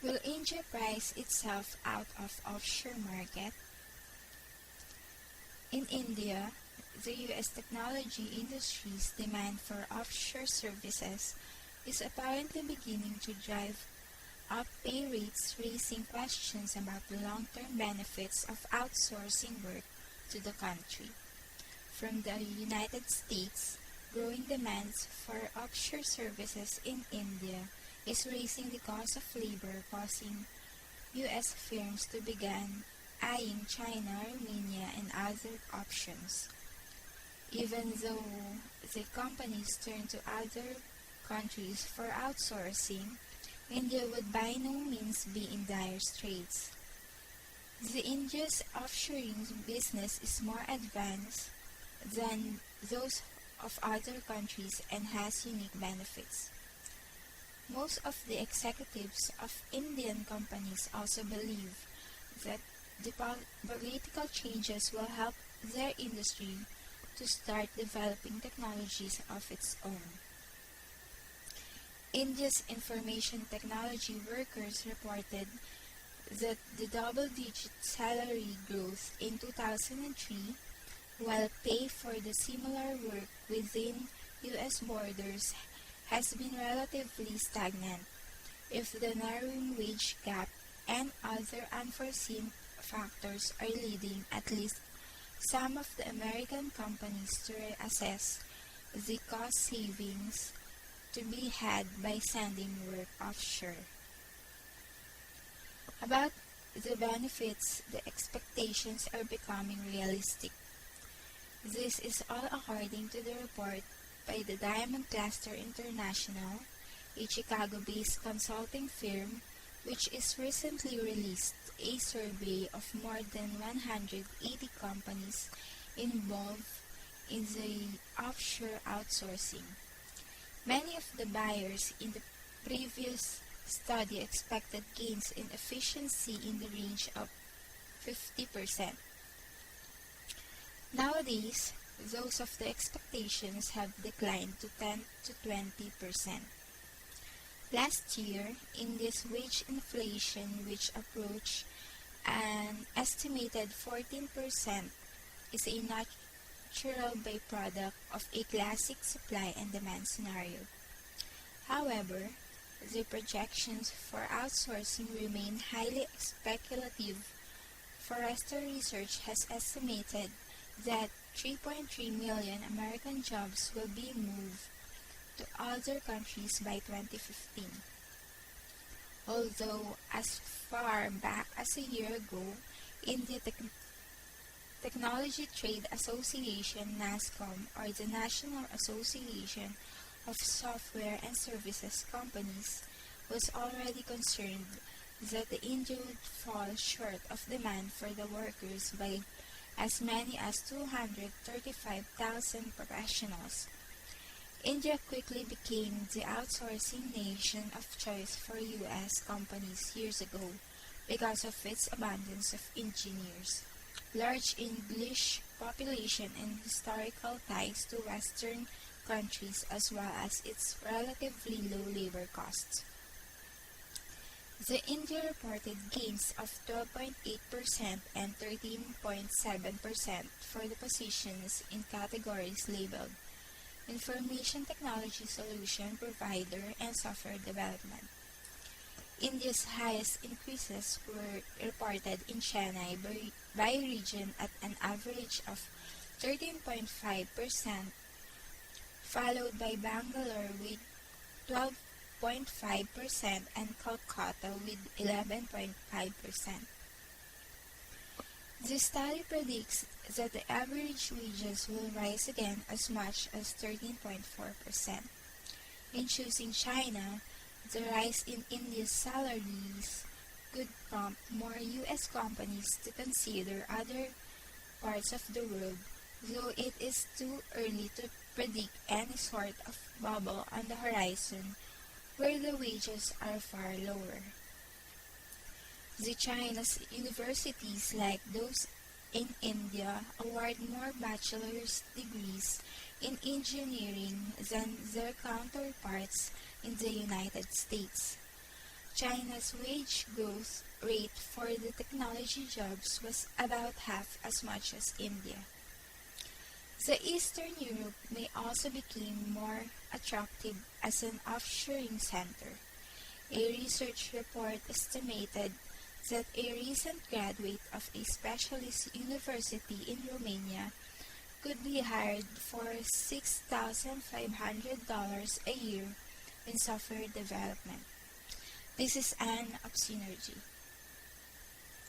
Will India price itself out of offshore market? In India, the US technology industry's demand for offshore services is apparently beginning to drive up pay rates, raising questions about the long-term benefits of outsourcing work to the country. From the United States, growing demands for offshore services in India is raising the cost of labor, causing US firms to begin eyeing China, Romania, and other options. Even though the companies turn to other countries for outsourcing, India would by no means be in dire straits. The India's offshoring business is more advanced than those of other countries and has unique benefits. Most of the executives of Indian companies also believe that the political changes will help their industry to start developing technologies of its own. India's information technology workers reported that the double-digit salary growth in 2003, while pay for the similar work within US borders has been relatively stagnant. If the narrowing wage gap and other unforeseen factors are leading at least some of the American companies to reassess the cost savings to be had by sending work offshore. About the benefits, the expectations are becoming realistic. This is all according to the report by the Diamond Cluster International, a Chicago-based consulting firm which is recently released a survey of more than 180 companies involved in the offshore outsourcing. Many of the buyers in the previous study expected gains in efficiency in the range of 50%. Nowadays, those of the expectations have declined to 10 to 20%. Last year, India's wage inflation, which approached an estimated 14%, is a natural byproduct of a classic supply and demand scenario. However, the projections for outsourcing remain highly speculative. Forrester Research has estimated that 3.3 million American jobs will be moved to other countries by 2015. Although as far back as a year ago, India Technology Trade Association NASSCOM, or the National Association of Software and Services Companies, was already concerned that the India would fall short of demand for the workers by as many as 235,000 professionals. India quickly became the outsourcing nation of choice for US companies years ago because of its abundance of engineers, large English population, and historical ties to Western countries, as well as its relatively low labor costs. The India reported gains of 12.8% and 13.7% for the positions in categories labeled Information Technology Solution Provider and Software Development. India's highest increases were reported in Chennai by region at an average of 13.5%, followed by Bangalore with 12.5% and Kolkata with 11.5%. The study predicts that the average wages will rise again as much as 13.4%. In choosing China, the rise in India's salaries could prompt more US companies to consider other parts of the world, though it is too early to predict any sort of bubble on the horizon where the wages are far lower. The China's universities, like those in India, award more bachelor's degrees in engineering than their counterparts in the United States. China's wage growth rate for the technology jobs was about half as much as India. The Eastern Europe may also become more attractive as an offshoring center. A research report estimated that a recent graduate of a specialist university in Romania could be hired for $6,500 a year in software development. This is Anne of Synergy.